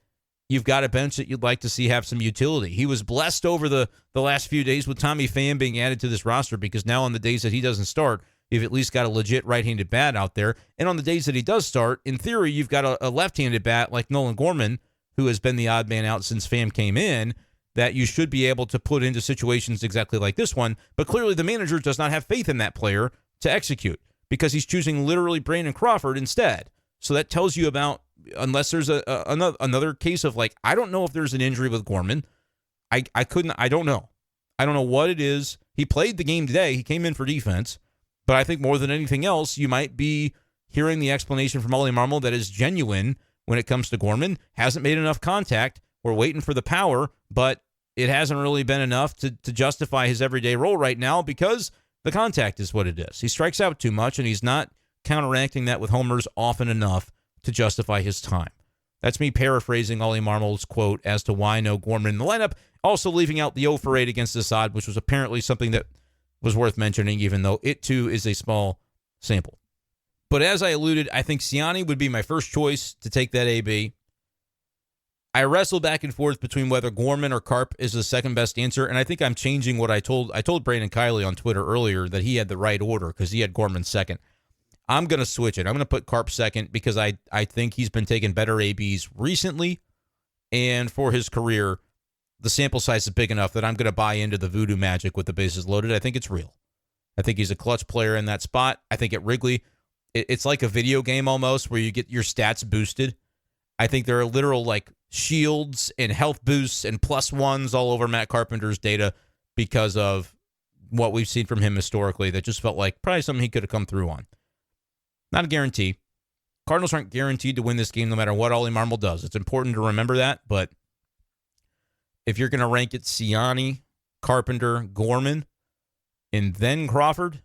you've got a bench that you'd like to see have some utility. He was blessed over the last few days with Tommy Pham being added to this roster because now on the days that he doesn't start, you've at least got a legit right-handed bat out there. And on the days that he does start, in theory, you've got a left-handed bat like Nolan Gorman, who has been the odd man out since Pham came in, that you should be able to put into situations exactly like this one. But clearly the manager does not have faith in that player to execute because he's choosing literally Brandon Crawford instead. So that tells you about, unless there's another case of like, I don't know if there's an injury with Gorman. I don't know. I don't know what it is. He played the game today. He came in for defense. But I think more than anything else, you might be hearing the explanation from Oli Marmol that is genuine when it comes to Gorman. Hasn't made enough contact. We're waiting for the power, but it hasn't really been enough to justify his everyday role right now because the contact is what it is. He strikes out too much, and he's not counteracting that with homers often enough to justify his time. That's me paraphrasing Oli Marmol's quote as to why no Gorman in the lineup, also leaving out the 0 for 8 against Assad, which was apparently something that was worth mentioning, even though it too is a small sample. But as I alluded, I think Siani would be my first choice to take that AB. I wrestle back and forth between whether Gorman or Carp is the second best answer, and I think I'm changing what I told Brandon Kiley on Twitter earlier that he had the right order because he had Gorman second. I'm going to switch it. I'm going to put Carp second because I think he's been taking better ABs recently, and for his career, the sample size is big enough that I'm going to buy into the voodoo magic with the bases loaded. I think it's real. I think he's a clutch player in that spot. I think at Wrigley, it's like a video game almost where you get your stats boosted. I think there are literal like shields and health boosts and +1s all over Matt Carpenter's data because of what we've seen from him historically that just felt like probably something he could have come through on. Not a guarantee. Cardinals aren't guaranteed to win this game no matter what Oli Marmol does. It's important to remember that, but if you're going to rank it Siani, Carpenter, Gorman, and then Crawford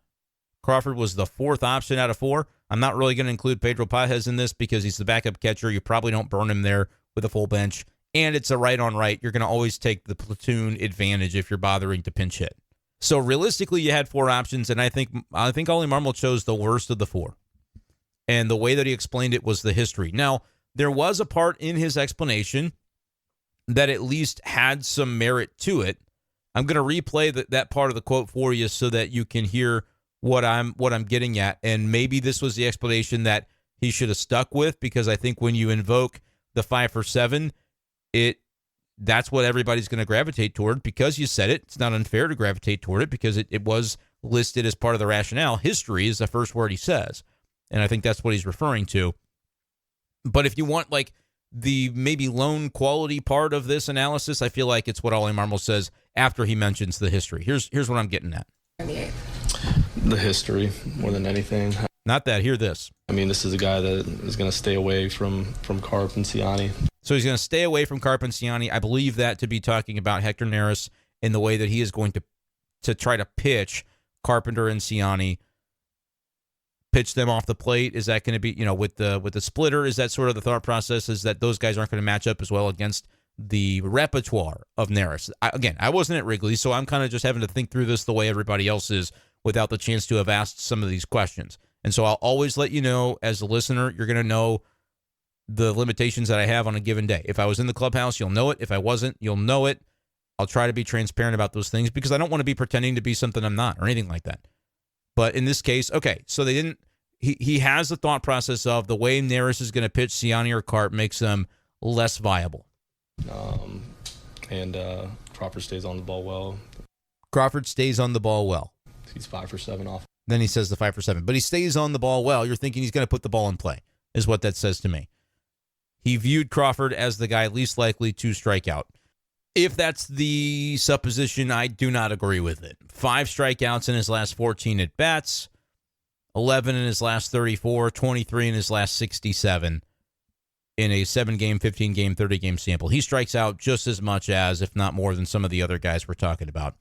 was the fourth option out of 4. I'm not really going to include Pedro Pajes in this because he's the backup catcher. You probably don't burn him there with a full bench, and it's a right-on-right. You're going to always take the platoon advantage if you're bothering to pinch hit. So realistically, you had 4 options, and I think Oli Marmol chose the worst of the 4. And the way that he explained it was the history. Now, there was a part in his explanation that at least had some merit to it. I'm going to replay that part of the quote for you so that you can hear what I'm getting at. And maybe this was the explanation that he should have stuck with, because I think when you invoke the 5 for 7, that's what everybody's going to gravitate toward because you said it. It's not unfair to gravitate toward it because it was listed as part of the rationale. History is the first word he says. And I think that's what he's referring to. But if you want like the maybe lone quality part of this analysis, I feel like it's what Oli Marmol says after he mentions the history. Here's what I'm getting at. In the 8th. The history more than anything. Not that. Hear this. I mean, this is a guy that is going to stay away from Carp and Siani. So he's going to stay away from Carp and Siani. I believe that to be talking about Hector Neris in the way that he is going to try to pitch Carpenter and Siani, pitch them off the plate. Is that going to be, with the splitter? Is that sort of the thought process? Is that those guys aren't going to match up as well against the repertoire of Neris? I wasn't at Wrigley, so I'm kind of just having to think through this the way everybody else is without the chance to have asked some of these questions. And so I'll always let you know, as a listener, you're going to know the limitations that I have on a given day. If I was in the clubhouse, you'll know it. If I wasn't, you'll know it. I'll try to be transparent about those things because I don't want to be pretending to be something I'm not or anything like that. But in this case, okay, so they didn't. He has the thought process of the way Neris is going to pitch Siani or Carp makes them less viable. And Crawford stays on the ball well. Crawford stays on the ball well. He's 5 for 7 off. Then he says the 5 for 7. But he stays on the ball well. You're thinking he's going to put the ball in play, is what that says to me. He viewed Crawford as the guy least likely to strike out. If that's the supposition, I do not agree with it. 5 strikeouts in his last 14 at-bats, 11 in his last 34, 23 in his last 67 in a 7-game, 15-game, 30-game sample. He strikes out just as much as, if not more than, some of the other guys we're talking about.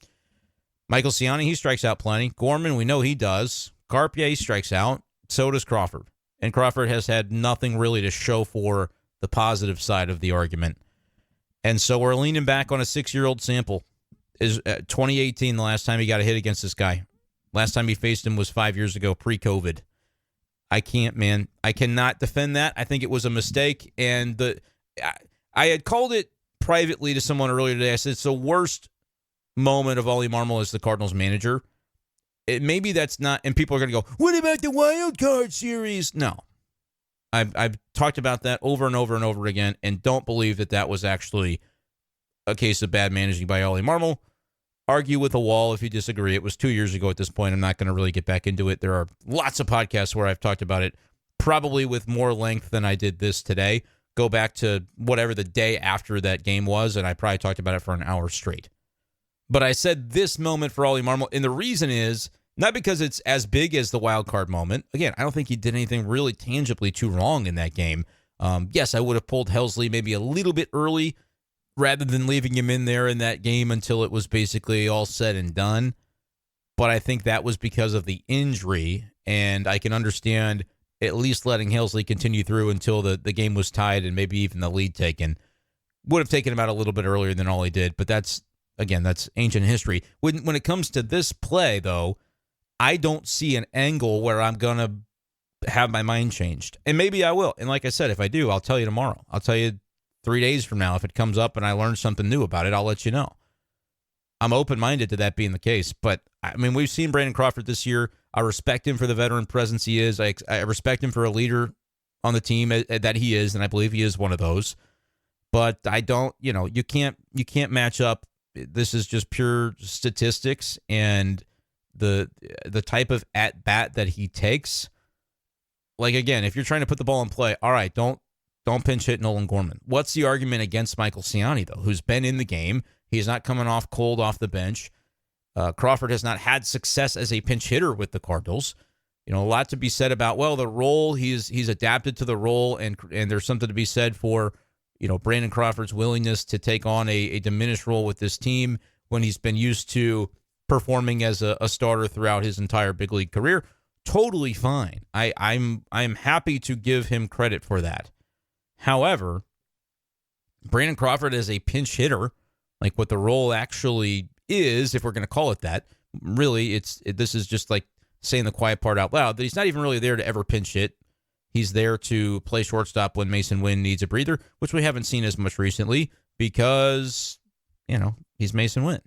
Michael Siani, he strikes out plenty. Gorman, we know he does. Carp, yeah, he strikes out. So does Crawford. And Crawford has had nothing really to show for the positive side of the argument. And so we're leaning back on a 6-year-old sample. Is 2018 the last time he got a hit against this guy? Last time he faced him was 5 years ago, pre-COVID. I can't, man. I cannot defend that. I think it was a mistake. And I had called it privately to someone earlier today. I said it's the worst moment of Oli Marmol as the Cardinals manager. Maybe that's not, and people are going to go, what about the wild card series? No. I've talked about that over and over and over again, and don't believe that was actually a case of bad managing by Oli Marmol. Argue with a wall if you disagree. It was 2 years ago at this point. I'm not going to really get back into it. There are lots of podcasts where I've talked about it, probably with more length than I did this today. Go back to whatever the day after that game was, and I probably talked about it for an hour straight. But I said this moment for Oli Marmol, and the reason is not because it's as big as the wild card moment. Again, I don't think he did anything really tangibly too wrong in that game. Yes, I would have pulled Helsley maybe a little bit early rather than leaving him in there in that game until it was basically all said and done. But I think that was because of the injury, and I can understand at least letting Helsley continue through until the game was tied and maybe even the lead taken. Would have taken him out a little bit earlier than Oli did, but that's ancient history. When it comes to this play, though, I don't see an angle where I'm going to have my mind changed. And maybe I will. And like I said, if I do, I'll tell you tomorrow. I'll tell you 3 days from now. If it comes up and I learn something new about it, I'll let you know. I'm open-minded to that being the case. But, I mean, we've seen Brandon Crawford this year. I respect him for the veteran presence he is. I respect him for a leader on the team that he is, and I believe he is one of those. But I don't, you can't match up. This is just pure statistics and the type of at-bat that he takes. Like, again, if you're trying to put the ball in play, all right, don't pinch hit Nolan Gorman. What's the argument against Michael Siani, though, who's been in the game? He's not coming off cold off the bench. Crawford has not had success as a pinch hitter with the Cardinals. A lot to be said about, well, the role, he's adapted to the role, and there's something to be said for, Brandon Crawford's willingness to take on a diminished role with this team when he's been used to performing as a starter throughout his entire big league career. Totally fine. I'm happy to give him credit for that. However, Brandon Crawford as a pinch hitter, like what the role actually is, if we're going to call it that, really, this is just like saying the quiet part out loud, that he's not even really there to ever pinch hit. He's there to play shortstop when Mason Wynn needs a breather, which we haven't seen as much recently because, he's Mason Wynn.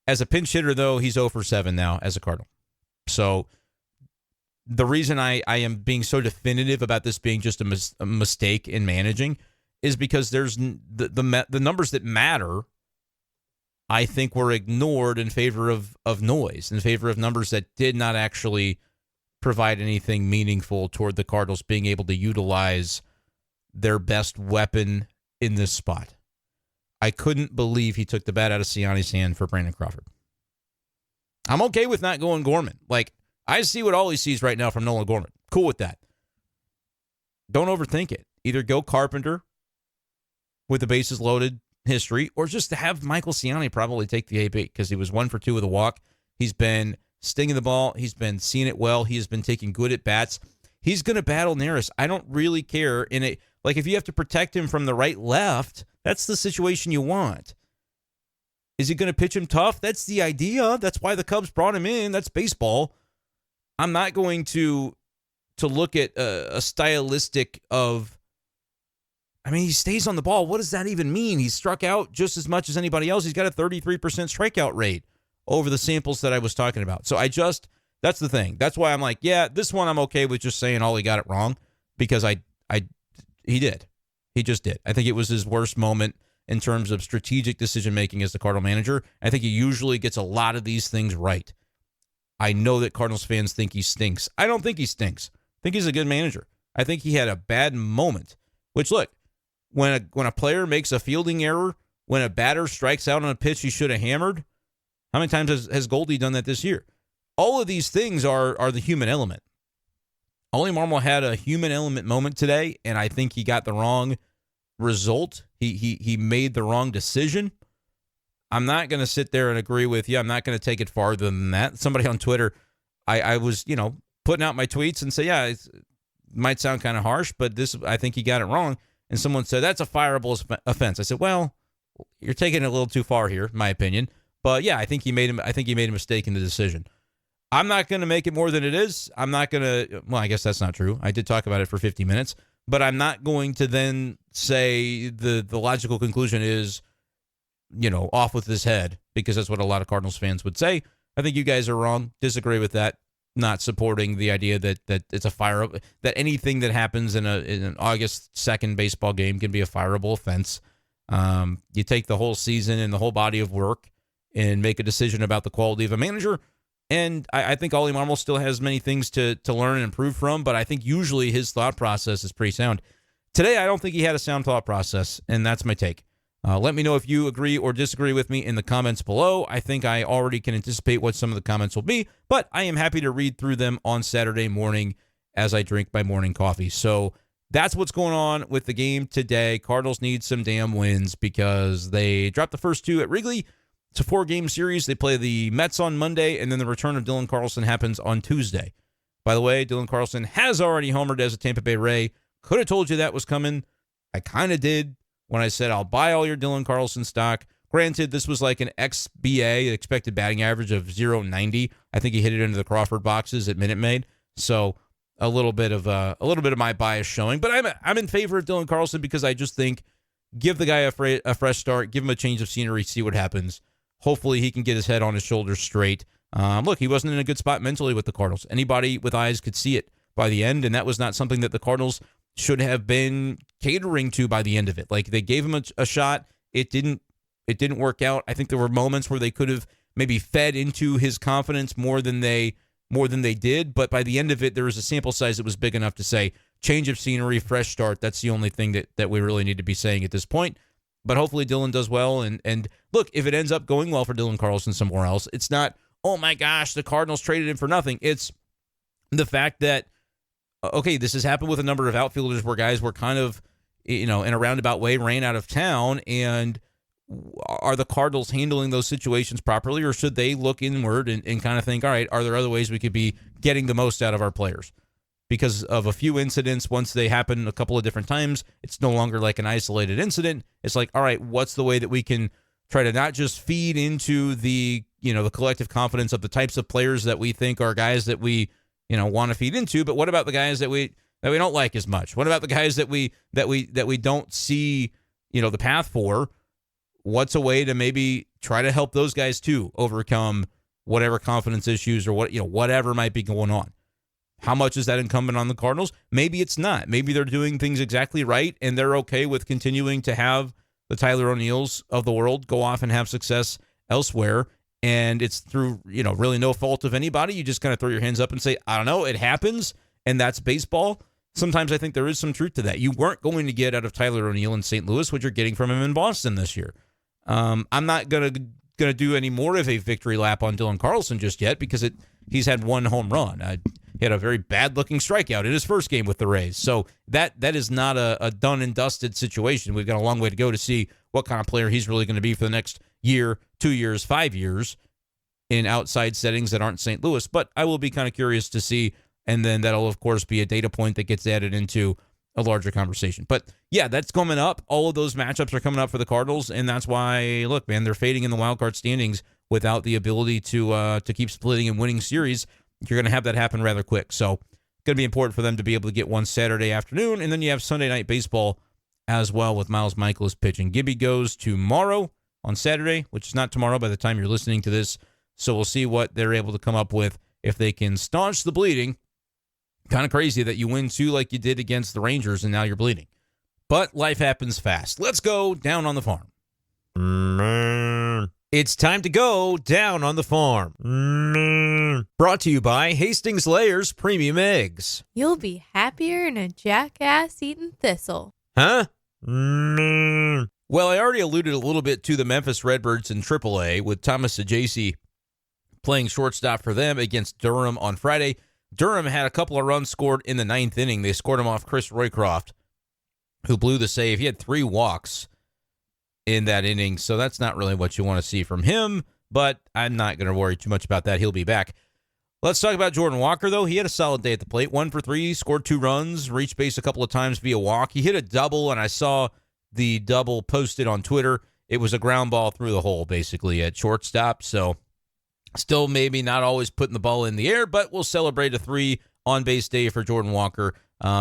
As a pinch hitter, though, he's 0 for 7 now as a Cardinal. So the reason I am being so definitive about this being just a mistake in managing is because there's the numbers that matter, I think, were ignored in favor of noise, in favor of numbers that did not actually provide anything meaningful toward the Cardinals being able to utilize their best weapon in this spot. I couldn't believe he took the bat out of Siani's hand for Brandon Crawford. I'm okay with not going Gorman. Like, I see what Oli sees right now from Nolan Gorman. Cool with that. Don't overthink it. Either go Carpenter with the bases loaded history, or just to have Michael Siani probably take the AB because he was 1 for 2 with a walk. He's been stinging the ball. He's been seeing it well. He has been taking good at bats. He's going to battle Neris. I don't really care. If you have to protect him from the right left, that's the situation you want. Is he going to pitch him tough? That's the idea. That's why the Cubs brought him in. That's baseball. I'm not going to look at a stylistic of, he stays on the ball. What does that even mean? He's struck out just as much as anybody else. He's got a 33% strikeout rate over the samples that I was talking about. So that's the thing. That's why I'm like, yeah, this one I'm okay with just saying Oli got it wrong, because he did. He just did. I think it was his worst moment in terms of strategic decision-making as the Cardinal manager. I think he usually gets a lot of these things right. I know that Cardinals fans think he stinks. I don't think he stinks. I think he's a good manager. I think he had a bad moment, which, look, when a player makes a fielding error, when a batter strikes out on a pitch he should have hammered, how many times has Goldie done that this year? All of these things are the human element. Oli Marmol had a human element moment today, and I think he got the wrong result. He made the wrong decision. I'm not going to sit there and agree with you. I'm not going to take it farther than that. Somebody on Twitter, I was, putting out my tweets and say, yeah, it might sound kind of harsh, but I think he got it wrong. And someone said, that's a fireable offense. I said, well, you're taking it a little too far here, in my opinion. But yeah, I think he made a mistake in the decision. I'm not going to make it more than it is. I'm not going to, well, I guess that's not true. I did talk about it for 50 minutes, but I'm not going to then say the logical conclusion is, off with his head, because that's what a lot of Cardinals fans would say. I think you guys are wrong. Disagree with that. Not supporting the idea that it's a that anything that happens in an August 2nd baseball game can be a fireable offense. You take the whole season and the whole body of work and make a decision about the quality of a manager. And I think Oli Marmol still has many things to learn and improve from, but I think usually his thought process is pretty sound. Today, I don't think he had a sound thought process, and that's my take. Let me know if you agree or disagree with me in the comments below. I think I already can anticipate what some of the comments will be, but I am happy to read through them on Saturday morning as I drink my morning coffee. So that's what's going on with the game today. Cardinals need some damn wins because they dropped the first 2 at Wrigley. It's a 4-game series. They play the Mets on Monday, and then the return of Dylan Carlson happens on Tuesday. By the way, Dylan Carlson has already homered as a Tampa Bay Ray. Could have told you that was coming. I kind of did when I said I'll buy all your Dylan Carlson stock. Granted, this was like an XBA, expected batting average of 0.90. I think he hit it into the Crawford boxes at Minute Maid. So a little bit of my bias showing. But I'm in favor of Dylan Carlson because I just think give the guy a fresh start, give him a change of scenery, see what happens. Hopefully he can get his head on his shoulders straight. Look, he wasn't in a good spot mentally with the Cardinals. Anybody with eyes could see it by the end, and that was not something that the Cardinals should have been catering to by the end of it. Like, they gave him a shot. It didn't work out. I think there were moments where they could have maybe fed into his confidence more than they did, but by the end of it, there was a sample size that was big enough to say, change of scenery, fresh start. That's the only thing that we really need to be saying at this point. But hopefully Dylan does well. And look, if it ends up going well for Dylan Carlson somewhere else, it's not, oh my gosh, the Cardinals traded him for nothing. It's the fact that, okay, this has happened with a number of outfielders where guys were kind of, in a roundabout way, ran out of town. And are the Cardinals handling those situations properly, or should they look inward and kind of think, all right, are there other ways we could be getting the most out of our players? Because of a few incidents, once they happen a couple of different times, it's no longer like an isolated incident. It's like, all right, what's the way that we can try to not just feed into the collective confidence of the types of players that we think are guys that we, want to feed into, but what about the guys that we don't like as much? What about the guys that we don't see, the path for? What's a way to maybe try to help those guys too overcome whatever confidence issues or whatever might be going on? How much is that incumbent on the Cardinals? Maybe it's not. Maybe they're doing things exactly right, and they're okay with continuing to have the Tyler O'Neills of the world go off and have success elsewhere. And it's through, really no fault of anybody. You just kind of throw your hands up and say, I don't know, it happens, and that's baseball. sometimes I think there is some truth to that. You weren't going to get out of Tyler O'Neill in St. Louis what you're getting from him in Boston this year. I'm not going to do any more of a victory lap on Dylan Carlson just yet because he's had one home run. He had a very bad-looking strikeout in his first game with the Rays. So that is not a done and dusted situation. We've got a long way to go to see what kind of player he's really going to be for the next year, 2 years, 5 years in outside settings that aren't St. Louis. But I will be kind of curious to see, and then that'll, of course, be a data point that gets added into a larger conversation. But, yeah, that's coming up. All of those matchups are coming up for the Cardinals, and that's why, look, man, they're fading in the wild card standings without the ability to keep splitting and winning series. You're going to have that happen rather quick. So it's going to be important for them to be able to get one Saturday afternoon, and then you have Sunday Night Baseball as well with Miles Michaelis pitching. Gibby goes tomorrow on Saturday, which is not tomorrow by the time you're listening to this. So we'll see what they're able to come up with if they can staunch the bleeding. Kind of crazy that you win 2 like you did against the Rangers and now you're bleeding. But life happens fast. Let's go down on the farm. It's time to go down on the farm. Brought to you by Hastings Layers Premium Eggs. You'll be happier than a jackass eating thistle. Huh? Well, I already alluded a little bit to the Memphis Redbirds in AAA with Thomas Saggese playing shortstop for them against Durham on Friday. Durham had a couple of runs scored in the 9th inning. They scored him off Chris Roycroft, who blew the save. He had 3 walks in that inning, so that's not really what you want to see from him, but I'm not going to worry too much about that. He'll be back. Let's talk about Jordan Walker, though. He had a solid day at the plate. 1 for 3, scored 2 runs, reached base a couple of times via walk. He hit a double, and I saw the double posted on Twitter. It was a ground ball through the hole, basically, at shortstop, so still maybe not always putting the ball in the air, but we'll celebrate a 3 on-base day for Jordan Walker.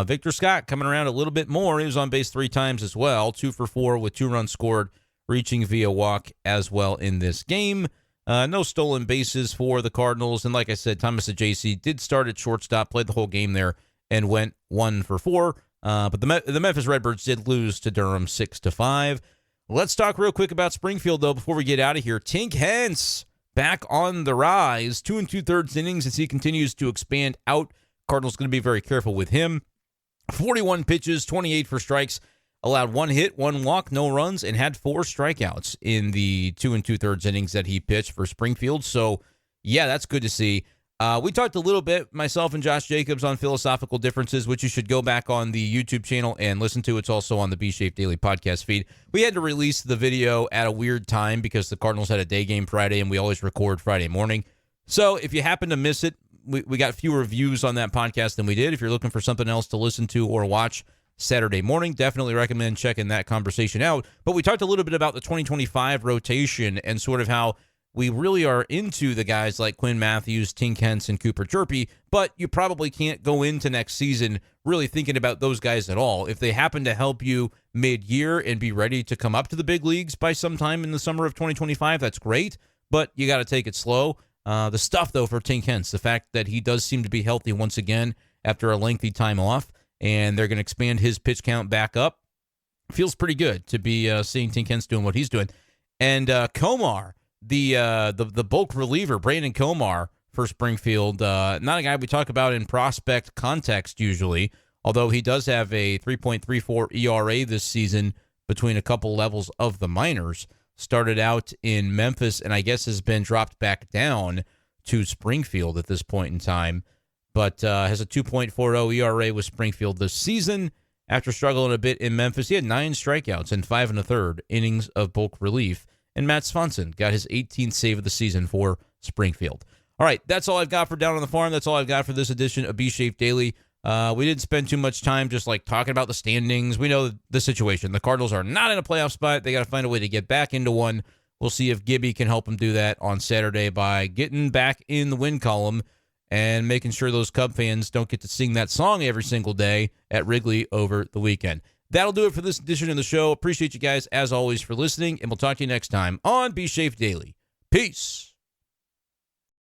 Victor Scott coming around a little bit more. He was on base 3 times as well, 2 for 4 with 2 runs scored, reaching via walk as well in this game. No stolen bases for the Cardinals. And like I said, Thomas Saggese did start at shortstop, played the whole game there, and went 1 for 4. But the Memphis Redbirds did lose to Durham 6-5. Let's talk real quick about Springfield, though, before we get out of here. Tink Hence back on the rise, 2 2/3 innings as he continues to expand out. Cardinals going to be very careful with him. 41 pitches, 28 for strikes, allowed 1 hit, 1 walk, no runs, and had 4 strikeouts in the 2 2/3 innings that he pitched for Springfield. So, yeah, that's good to see. We talked a little bit, myself and Josh Jacobs, on philosophical differences, which you should go back on the YouTube channel and listen to. It's also on the B-Schaeff Daily podcast feed. We had to release the video at a weird time because the Cardinals had a day game Friday, and we always record Friday morning. So if you happen to miss it, we got fewer views on that podcast than we did. If you're looking for something else to listen to or watch Saturday morning, definitely recommend checking that conversation out. But we talked a little bit about the 2025 rotation and sort of how we really are into the guys like Quinn Matthews, Tink Hence, and Cooper Chirpy, but you probably can't go into next season really thinking about those guys at all. If they happen to help you mid-year and be ready to come up to the big leagues by sometime in the summer of 2025, that's great, but you got to take it slow. The stuff, though, for Tink Hence, the fact that he does seem to be healthy once again after a lengthy time off, and they're going to expand his pitch count back up, feels pretty good to be seeing Tink Hence doing what he's doing. And Komar, the bulk reliever, Brandon Komar for Springfield, not a guy we talk about in prospect context usually, although he does have a 3.34 ERA this season between a couple levels of the minors. Started out in Memphis and I guess has been dropped back down to Springfield at this point in time, but has a 2.40 ERA with Springfield this season. After struggling a bit in Memphis, he had 9 strikeouts and 5 1/3 innings of bulk relief. And Matt Swanson got his 18th save of the season for Springfield. All right, that's all I've got for Down on the Farm. That's all I've got for this edition of B-Schaeff Daily. We didn't spend too much time just like talking about the standings. We know the situation. The Cardinals are not in a playoff spot. They got to find a way to get back into one. We'll see if Gibby can help them do that on Saturday by getting back in the win column and making sure those Cub fans don't get to sing that song every single day at Wrigley over the weekend. That'll do it for this edition of the show. Appreciate you guys, as always, for listening, and we'll talk to you next time on B-Schaeff Daily. Peace.